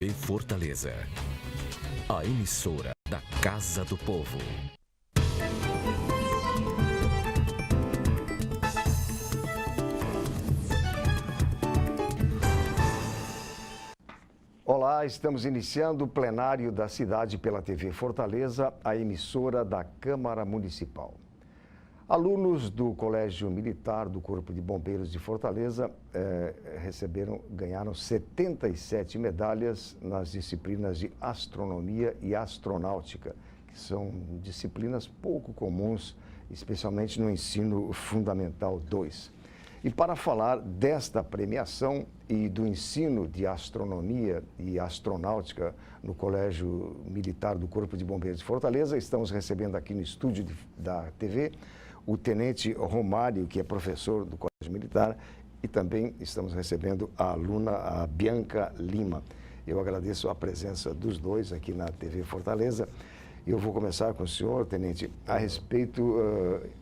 Em Fortaleza, a emissora da Casa do Povo. Olá, estamos iniciando o plenário da cidade pela TV Fortaleza, a emissora da Câmara Municipal. Alunos do Colégio Militar do Corpo de Bombeiros de Fortaleza ganharam 77 medalhas nas disciplinas de astronomia e astronáutica, que são disciplinas pouco comuns, especialmente no ensino fundamental 2. E para falar desta premiação e do ensino de astronomia e astronáutica no Colégio Militar do Corpo de Bombeiros de Fortaleza, estamos recebendo aqui no estúdio da TV o Tenente Romário, que é professor do Colégio Militar, e também estamos recebendo a aluna, a Bianca Lima. Eu agradeço a presença dos dois aqui na TV Fortaleza. Eu vou começar com o senhor, Tenente, a respeito,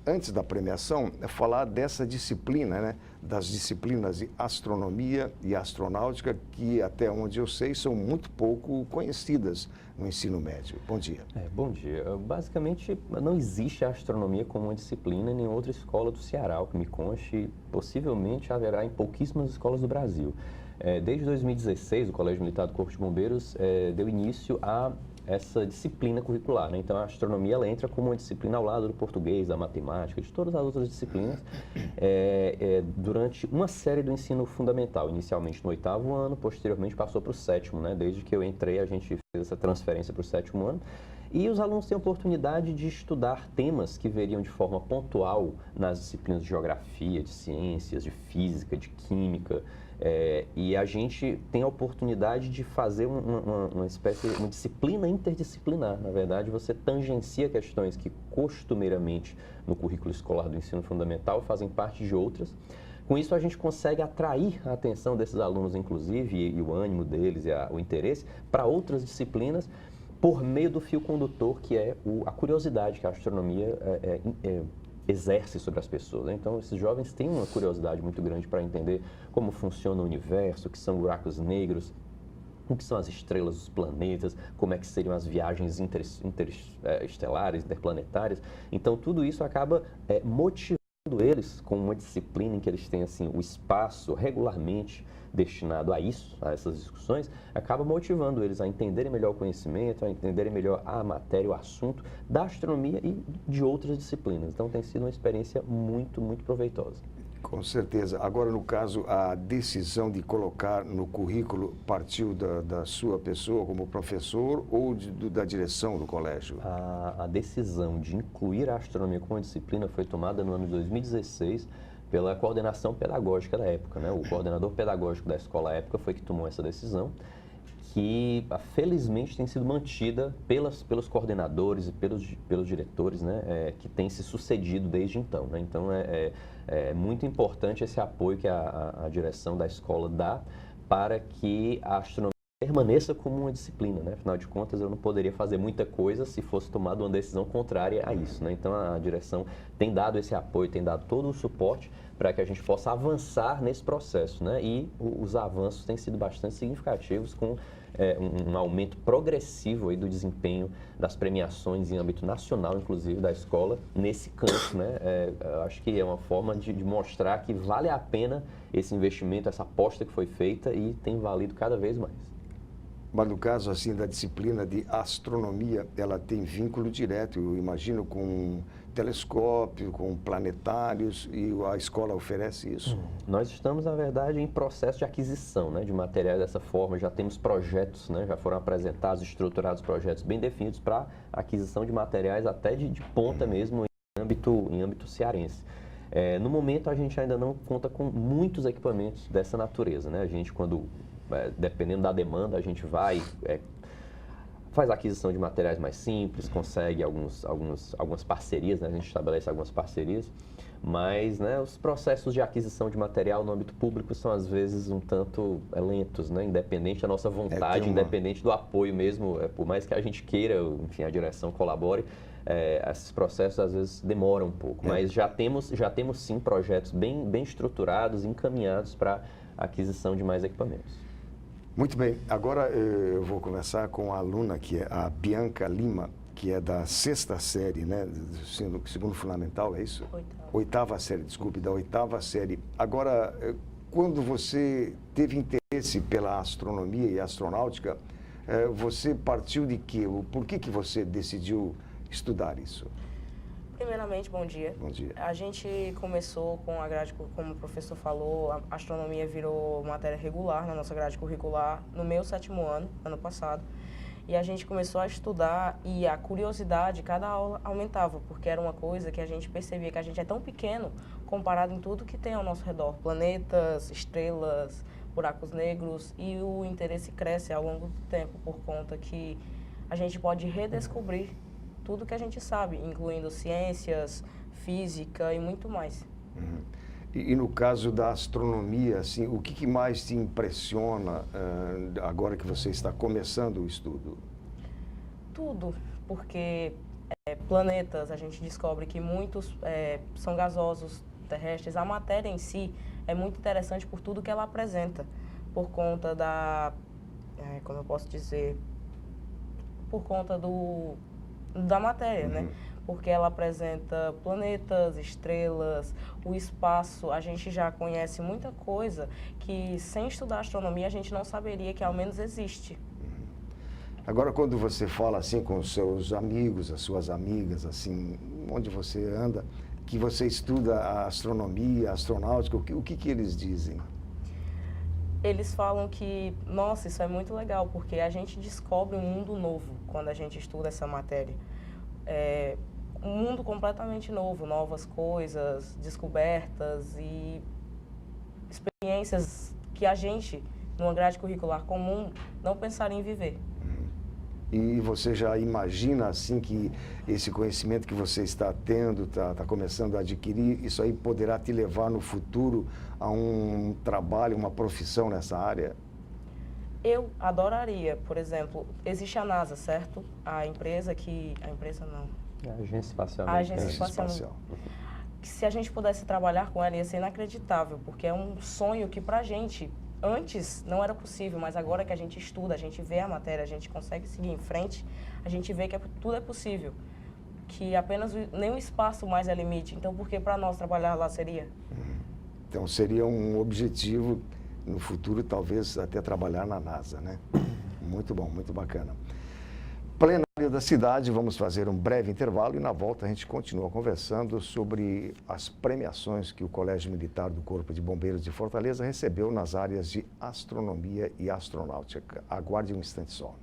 antes da premiação, falar dessa disciplina, né, das disciplinas de astronomia e astronáutica, que até onde eu sei são muito pouco conhecidas no ensino médio. Bom dia. Bom dia. Basicamente, não existe a astronomia como uma disciplina em nenhuma outra escola do Ceará, ao que me conste, possivelmente haverá em pouquíssimas escolas do Brasil. Desde 2016, o Colégio Militar do Corpo de Bombeiros deu início a essa disciplina curricular, né? Então, a astronomia ela entra como uma disciplina ao lado do português, da matemática, de todas as outras disciplinas, durante uma série do ensino fundamental, inicialmente no 8º ano, posteriormente passou para o 7º, né? Desde que eu entrei, a gente fez essa transferência para o 7º ano. E os alunos têm a oportunidade de estudar temas que veriam de forma pontual nas disciplinas de geografia, de ciências, de física, de química. E a gente tem a oportunidade de fazer uma disciplina interdisciplinar. Na verdade, você tangencia questões que costumeiramente no currículo escolar do ensino fundamental fazem parte de outras. Com isso, a gente consegue atrair a atenção desses alunos, inclusive, e o ânimo deles e o interesse para outras disciplinas, por meio do fio condutor, que é a curiosidade que a astronomia exerce sobre as pessoas. Então, esses jovens têm uma curiosidade muito grande para entender como funciona o universo, o que são buracos negros, o que são as estrelas, os planetas, como é que seriam as viagens interestelares, interplanetárias. Então, tudo isso acaba motivando eles com uma disciplina em que eles têm assim, o espaço regularmente destinado a isso, a essas discussões, acaba motivando eles a entenderem melhor o conhecimento, a entenderem melhor a matéria, o assunto da astronomia e de outras disciplinas. Então, tem sido uma experiência muito, muito proveitosa. Com certeza. Agora, no caso, a decisão de colocar no currículo partiu da sua pessoa como professor ou da direção do colégio? A decisão de incluir a astronomia como uma disciplina foi tomada no ano de 2016 pela coordenação pedagógica da época, né? O coordenador pedagógico da escola à época foi que tomou essa decisão, que felizmente tem sido mantida pelos coordenadores e pelos diretores, né? Que tem se sucedido desde então, né? Então, é muito importante esse apoio que a direção da escola dá para que a astronomia permaneça como uma disciplina, né? Afinal de contas, eu não poderia fazer muita coisa se fosse tomada uma decisão contrária a isso, né? Então, a direção tem dado esse apoio, tem dado todo o suporte para que a gente possa avançar nesse processo, né? E os avanços têm sido bastante significativos, com um aumento progressivo aí do desempenho das premiações em âmbito nacional, inclusive, da escola, nesse campo, né? Acho que é uma forma de mostrar que vale a pena esse investimento, essa aposta que foi feita e tem valido cada vez mais. Mas no caso assim da disciplina de astronomia, ela tem vínculo direto, eu imagino, com telescópio, com planetários, e a escola oferece isso? Nós estamos, na verdade, em processo de aquisição, né, de materiais dessa forma. Já temos projetos, né, já foram apresentados, estruturados projetos bem definidos para aquisição de materiais até de ponta mesmo em âmbito cearense. No momento, a gente ainda não conta com muitos equipamentos dessa natureza, né? A gente, dependendo da demanda, a gente faz a aquisição de materiais mais simples, consegue algumas parcerias, né? A gente estabelece algumas parcerias, mas, né, os processos de aquisição de material no âmbito público são, às vezes, um tanto lentos, né? Independente da nossa vontade, independente do apoio mesmo, por mais que a gente queira, enfim, a direção colabore, esses processos, às vezes, demoram um pouco, mas já temos sim projetos bem estruturados, encaminhados para a aquisição de mais equipamentos. Muito bem, agora eu vou conversar com a aluna que é a Bianca Lima, que é da 6ª série, né, do segundo fundamental, é isso? Oitava série, desculpe, da 8ª série. Agora, quando você teve interesse pela astronomia e astronáutica, você partiu de quê? Por que você decidiu estudar isso? Primeiramente, bom dia. Bom dia. A gente começou com a grade, como o professor falou, a astronomia virou matéria regular na nossa grade curricular no meu 7º ano, ano passado. E a gente começou a estudar e a curiosidade, cada aula aumentava, porque era uma coisa que a gente percebia que a gente é tão pequeno comparado em tudo que tem ao nosso redor. Planetas, estrelas, buracos negros, e o interesse cresce ao longo do tempo por conta que a gente pode redescobrir tudo que a gente sabe, incluindo ciências, física e muito mais. Uhum. E no caso da astronomia, assim, o que mais te impressiona agora que você está começando o estudo? Tudo, porque planetas, a gente descobre que muitos são gasosos, terrestres. A matéria em si é muito interessante por tudo que ela apresenta, por conta da, como eu posso dizer, por conta da matéria, né? Porque ela apresenta planetas, estrelas, o espaço. A gente já conhece muita coisa que, sem estudar astronomia, a gente não saberia que ao menos existe. Agora, quando você fala assim com os seus amigos, as suas amigas, assim, onde você anda, que você estuda a astronomia, a astronáutica, o que eles dizem? Eles falam que, nossa, isso é muito legal, porque a gente descobre um mundo novo quando a gente estuda essa matéria. Um mundo completamente novo, novas coisas, descobertas e experiências que a gente, numa grade curricular comum, não pensaria em viver. E você já imagina, assim, que esse conhecimento que você está tendo, está começando a adquirir, isso aí poderá te levar no futuro a um trabalho, uma profissão nessa área? Eu adoraria, por exemplo, existe a NASA, certo? A empresa não. A Agência Espacial. A Agência Espacial. Que se a gente pudesse trabalhar com ela ia ser inacreditável, porque é um sonho que pra gente antes não era possível, mas agora que a gente estuda, a gente vê a matéria, a gente consegue seguir em frente, a gente vê que tudo é possível, que apenas nem o espaço mais é limite. Então, por que para nós trabalhar lá seria? Então, seria um objetivo no futuro, talvez até trabalhar na NASA, né? Muito bom, muito bacana. Plenário da cidade, vamos fazer um breve intervalo e na volta a gente continua conversando sobre as premiações que o Colégio Militar do Corpo de Bombeiros de Fortaleza recebeu nas áreas de astronomia e astronáutica. Aguarde um instante só.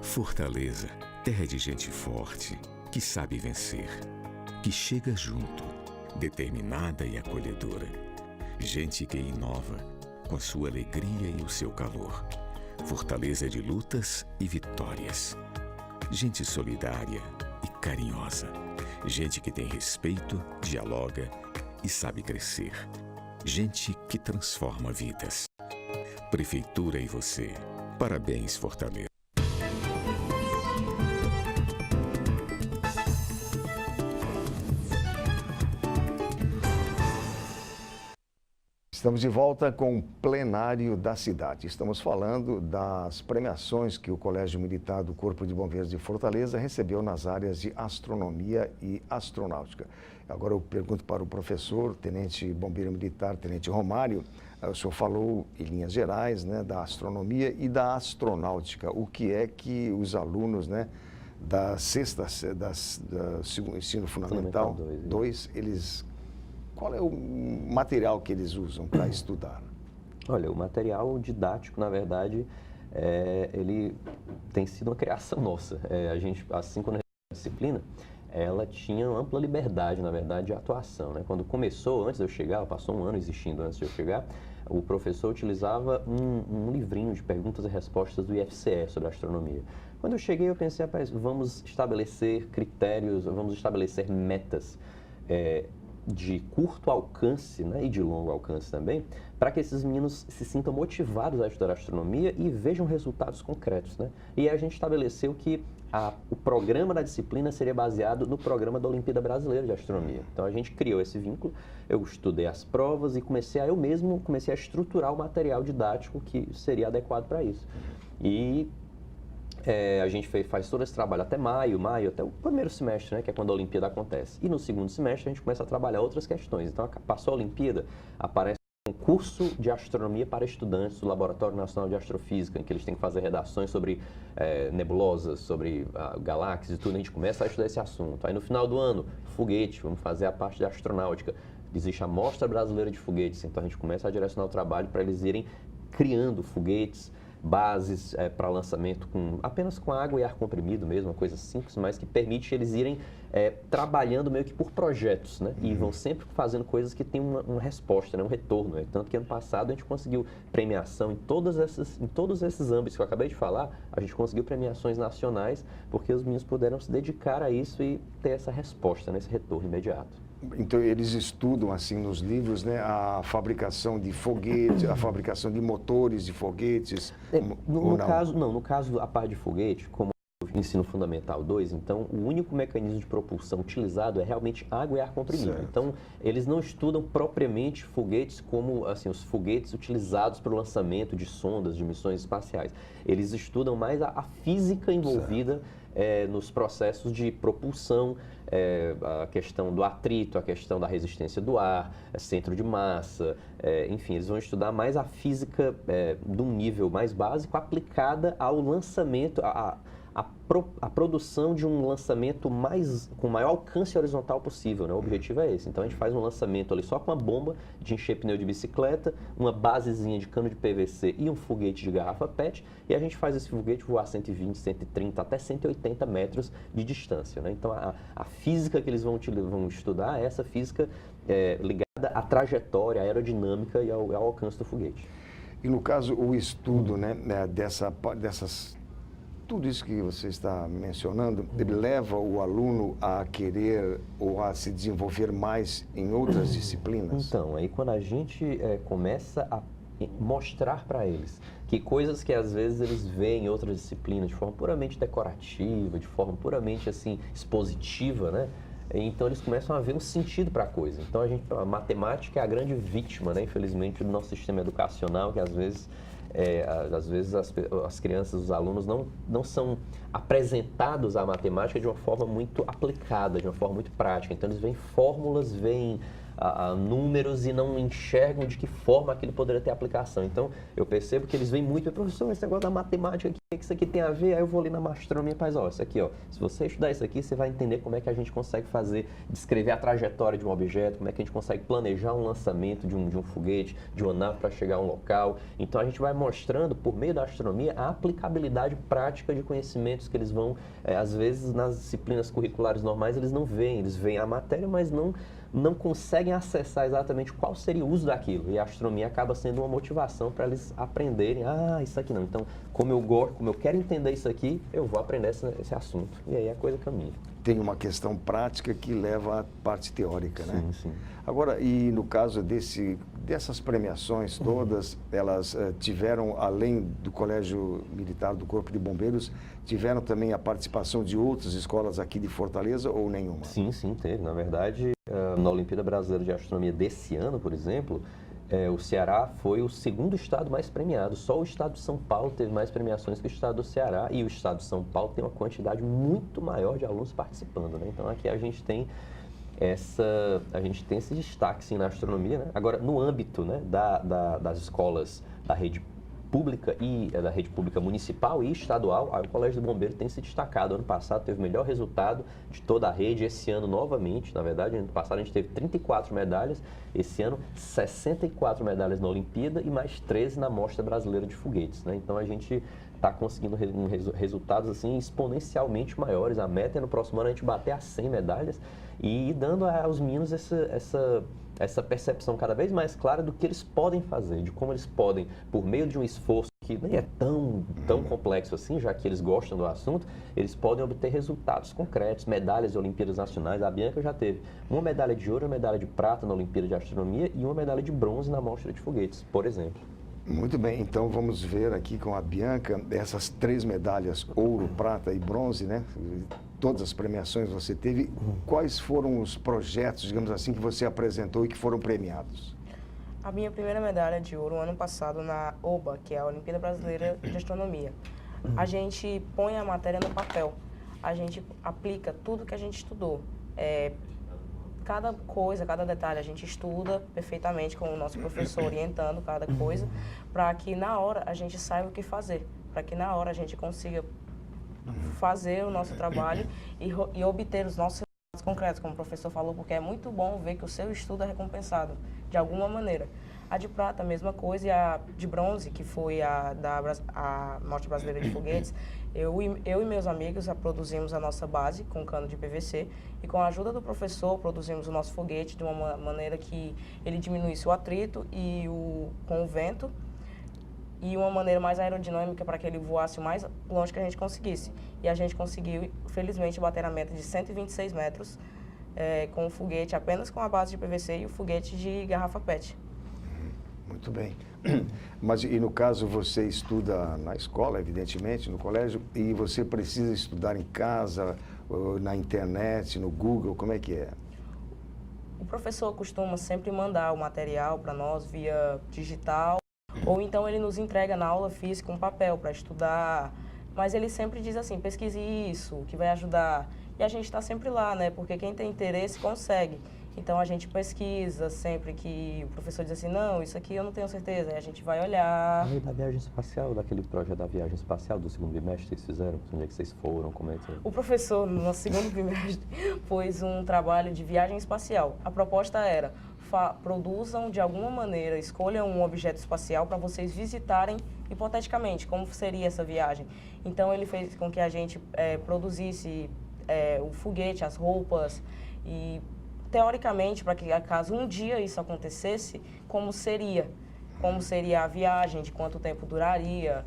Fortaleza, terra de gente forte, que sabe vencer, que chega junto, determinada e acolhedora. Gente que inova, com a sua alegria e o seu calor. Fortaleza de lutas e vitórias. Gente solidária e carinhosa. Gente que tem respeito, dialoga e sabe crescer. Gente que transforma vidas. Prefeitura e você. Parabéns, Fortaleza. Estamos de volta com o plenário da cidade. Estamos falando das premiações que o Colégio Militar do Corpo de Bombeiros de Fortaleza recebeu nas áreas de astronomia e astronáutica. Agora eu pergunto para o professor, tenente bombeiro militar, tenente Romário, o senhor falou em linhas gerais, né, da astronomia e da astronáutica. O que é que os alunos, né, da ensino fundamental 2, eles... Qual é o material que eles usam para estudar? Olha, o material didático, na verdade, ele tem sido uma criação nossa. A gente, assim, quando a disciplina, ela tinha ampla liberdade, na verdade, de atuação, né? Quando começou, antes de eu chegar, passou um ano existindo antes de eu chegar, o professor utilizava um livrinho de perguntas e respostas do IFCE sobre astronomia. Quando eu cheguei, eu pensei, rapaz, vamos estabelecer critérios, vamos estabelecer metas. de curto alcance, né, e de longo alcance também, para que esses meninos se sintam motivados a estudar astronomia e vejam resultados concretos, né? E aí a gente estabeleceu que o programa da disciplina seria baseado no programa da Olimpíada Brasileira de Astronomia. Então a gente criou esse vínculo, eu estudei as provas e eu mesmo comecei a estruturar o material didático que seria adequado para isso. E a gente faz todo esse trabalho até maio, até o primeiro semestre, né, que é quando a Olimpíada acontece. E no segundo semestre a gente começa a trabalhar outras questões. Então passou a Olimpíada, aparece um curso de astronomia para estudantes do Laboratório Nacional de Astrofísica, em que eles têm que fazer redações sobre nebulosas, sobre galáxias e tudo, a gente começa a estudar esse assunto. Aí no final do ano, foguete, vamos fazer a parte de astronáutica. Existe a Mostra Brasileira de Foguetes, então a gente começa a direcionar o trabalho para eles irem criando foguetes, bases para lançamento apenas com água e ar comprimido mesmo, uma coisa simples, mas que permite eles irem trabalhando meio que por projetos, né? E vão sempre fazendo coisas que têm uma resposta, né? Um retorno, né? Tanto que ano passado a gente conseguiu premiação em todos esses âmbitos que eu acabei de falar, a gente conseguiu premiações nacionais porque os meninos puderam se dedicar a isso e ter essa resposta, né? Esse retorno imediato. Então, eles estudam, assim, nos livros, né, a fabricação de foguetes, a fabricação de motores de foguetes? No caso, a parte de foguete, como eu ensino Fundamental 2, então, o único mecanismo de propulsão utilizado é realmente água e ar comprimido. Certo. Então, eles não estudam propriamente foguetes como, assim, os foguetes utilizados para o lançamento de sondas, de missões espaciais. Eles estudam mais a física envolvida nos processos de propulsão, a questão do atrito, a questão da resistência do ar, centro de massa, enfim, eles vão estudar mais a física de um nível mais básico aplicada ao lançamento, a produção de um lançamento com o maior alcance horizontal possível, né? O objetivo é esse. Então a gente faz um lançamento ali só com uma bomba de encher pneu de bicicleta, uma basezinha de cano de PVC e um foguete de garrafa PET, e a gente faz esse foguete voar 120, 130, até 180 metros de distância, né? Então a física que eles vão estudar é essa física ligada à trajetória, à aerodinâmica e ao alcance do foguete. E no caso, o estudo, né, dessas... Tudo isso que você está mencionando, ele leva o aluno a querer ou a se desenvolver mais em outras disciplinas? Então, aí quando a gente começa a mostrar para eles que coisas que às vezes eles veem em outras disciplinas de forma puramente decorativa, de forma puramente assim expositiva, né? Então eles começam a ver um sentido para a coisa. Então a matemática é a grande vítima, né, infelizmente, do nosso sistema educacional, que às vezes as crianças, os alunos não são apresentados à matemática de uma forma muito aplicada, de uma forma muito prática. Então eles veem fórmulas, veem números e não enxergam de que forma aquilo poderia ter aplicação. Então eu percebo que eles veem muito, professor, esse negócio da matemática, o que isso aqui tem a ver? Aí eu vou ali na astronomia e faz, isso aqui, se você estudar isso aqui, você vai entender como é que a gente consegue descrever a trajetória de um objeto, como é que a gente consegue planejar um lançamento de um foguete, de uma nave para chegar a um local. Então a gente vai mostrando, por meio da astronomia, a aplicabilidade prática de conhecimentos que eles vão, às vezes nas disciplinas curriculares normais, eles não veem, eles veem a matéria, mas não conseguem acessar exatamente qual seria o uso daquilo. E a astronomia acaba sendo uma motivação para eles aprenderem, isso aqui não. Então, como eu quero entender isso aqui, eu vou aprender esse assunto. E aí a coisa caminha. Tem uma questão prática que leva à parte teórica, né? Sim. Agora, e no caso dessas premiações todas, elas tiveram, além do Colégio Militar do Corpo de Bombeiros, tiveram também a participação de outras escolas aqui de Fortaleza ou nenhuma? Sim, teve. Na verdade, na Olimpíada Brasileira de Astronomia desse ano, por exemplo, o Ceará foi o segundo estado mais premiado. Só o estado de São Paulo teve mais premiações que o estado do Ceará, e o estado de São Paulo tem uma quantidade muito maior de alunos participando, né? Então aqui a gente tem esse destaque, sim, na astronomia, né? Agora, no âmbito, né, das escolas da rede pública e da rede pública municipal e estadual, o Colégio do Bombeiro tem se destacado. Ano passado teve o melhor resultado de toda a rede, esse ano novamente, na verdade, ano passado a gente teve 34 medalhas, esse ano 64 medalhas na Olimpíada e mais 13 na Mostra Brasileira de Foguetes, né? Então a gente está conseguindo resultados assim exponencialmente maiores. A meta é no próximo ano a gente bater as 100 medalhas e ir dando aos meninos essa percepção cada vez mais clara do que eles podem fazer, de como eles podem, por meio de um esforço que nem é tão complexo assim, já que eles gostam do assunto, eles podem obter resultados concretos, medalhas de Olimpíadas Nacionais. A Bianca já teve uma medalha de ouro, uma medalha de prata na Olimpíada de Astronomia e uma medalha de bronze na Mostra de Foguetes, por exemplo. Muito bem, então vamos ver aqui com a Bianca essas 3 medalhas, ouro, prata e bronze, né? Todas as premiações você teve. Quais foram os projetos, digamos assim, que você apresentou e que foram premiados? A minha primeira medalha de ouro, ano passado, na OBA, que é a Olimpíada Brasileira de Astronomia. A gente põe a matéria no papel, a gente aplica tudo que a gente estudou. Cada coisa, cada detalhe, a gente estuda perfeitamente com o nosso professor orientando cada coisa, para que na hora a gente saiba o que fazer, para que na hora a gente consiga fazer o nosso trabalho e obter os nossos resultados concretos, como o professor falou, porque é muito bom ver que o seu estudo é recompensado de alguma maneira. A de prata, a mesma coisa, e a de bronze, que foi a Mostra Brasileira de Foguetes, eu e meus amigos produzimos a nossa base com cano de PVC e com a ajuda do professor produzimos o nosso foguete de uma maneira que ele diminuísse o atrito com o vento e uma maneira mais aerodinâmica para que ele voasse o mais longe que a gente conseguisse. E a gente conseguiu, felizmente, bater a meta de 126 metros com o foguete apenas com a base de PVC e o foguete de garrafa PET. Muito bem. Mas e no caso você estuda na escola, evidentemente, no colégio, e você precisa estudar em casa, na internet, no Google, como é que é? O professor costuma sempre mandar o material para nós via digital, ou então ele nos entrega na aula física um papel para estudar, mas ele sempre diz assim, pesquise isso, que vai ajudar. E a gente está sempre lá, né? Porque quem tem interesse consegue. Então a gente pesquisa sempre que o professor diz assim, não, isso aqui eu não tenho certeza, aí a gente vai olhar. E da viagem espacial, daquele projeto da viagem espacial do segundo bimestre, vocês fizeram? Onde é que vocês foram? Como é que... O professor, no nosso segundo bimestre, pôs um trabalho de viagem espacial. A proposta era, produzam de alguma maneira, escolham um objeto espacial para vocês visitarem, hipoteticamente, como seria essa viagem. Então ele fez com que a gente produzisse o foguete, as roupas e... teoricamente, para que caso um dia isso acontecesse, como seria a viagem, de quanto tempo duraria,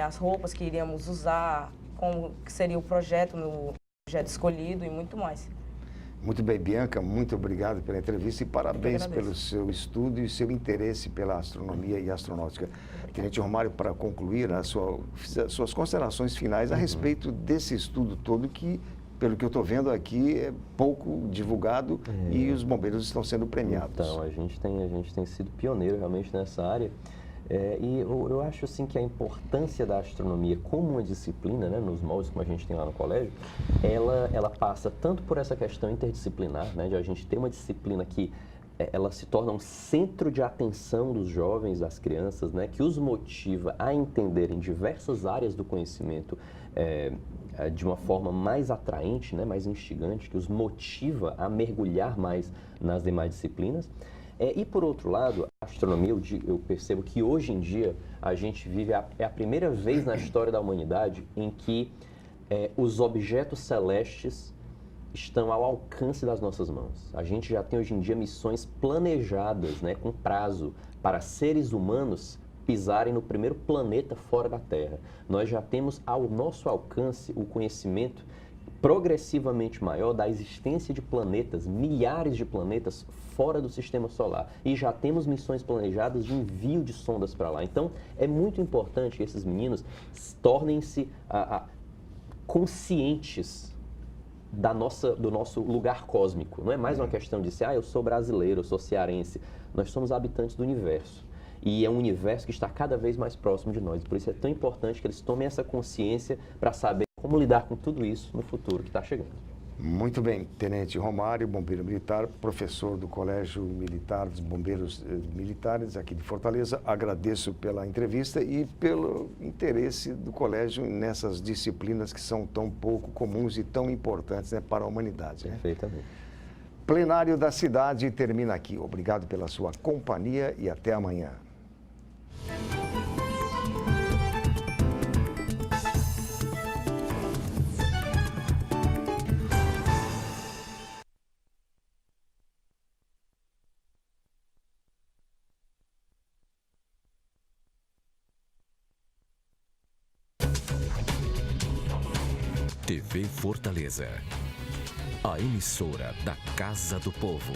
as roupas que iríamos usar, como seria o projeto no projeto escolhido e muito mais. Muito bem, Bianca, muito obrigado pela entrevista e parabéns pelo seu estudo e seu interesse pela astronomia e astronáutica. Tenente Romário, para concluir, as suas considerações finais a respeito desse estudo todo que, pelo que eu estou vendo aqui, é pouco divulgado e os bombeiros estão sendo premiados. Então, a gente tem sido pioneiro realmente nessa área. E eu acho assim que a importância da astronomia como uma disciplina, né, nos moldes como a gente tem lá no colégio, ela passa tanto por essa questão interdisciplinar, né, de a gente ter uma disciplina que ela se torna um centro de atenção dos jovens, das crianças, né, que os motiva a entenderem diversas áreas do conhecimento de uma forma mais atraente, né, mais instigante, que os motiva a mergulhar mais nas demais disciplinas. E, por outro lado, a astronomia, eu percebo que hoje em dia a gente vive, é a primeira vez na história da humanidade em que os objetos celestes estão ao alcance das nossas mãos. A gente já tem hoje em dia missões planejadas, né, com prazo, para seres humanos pisarem no primeiro planeta fora da Terra. Nós já temos ao nosso alcance o conhecimento progressivamente maior da existência de planetas, milhares de planetas fora do sistema solar. E já temos missões planejadas de envio de sondas para lá. Então, é muito importante que esses meninos tornem-se conscientes do nosso lugar cósmico. Não é mais uma questão de ser, eu sou brasileiro, eu sou cearense. Nós somos habitantes do universo. E é um universo que está cada vez mais próximo de nós. Por isso é tão importante que eles tomem essa consciência para saber como lidar com tudo isso no futuro que está chegando. Muito bem, Tenente Romário, bombeiro militar, professor do Colégio Militar dos Bombeiros Militares aqui de Fortaleza. Agradeço pela entrevista e pelo interesse do colégio nessas disciplinas que são tão pouco comuns e tão importantes, né, para a humanidade. Né? Perfeitamente. Plenário da Cidade termina aqui. Obrigado pela sua companhia e até amanhã. TV Fortaleza, a emissora da Casa do Povo.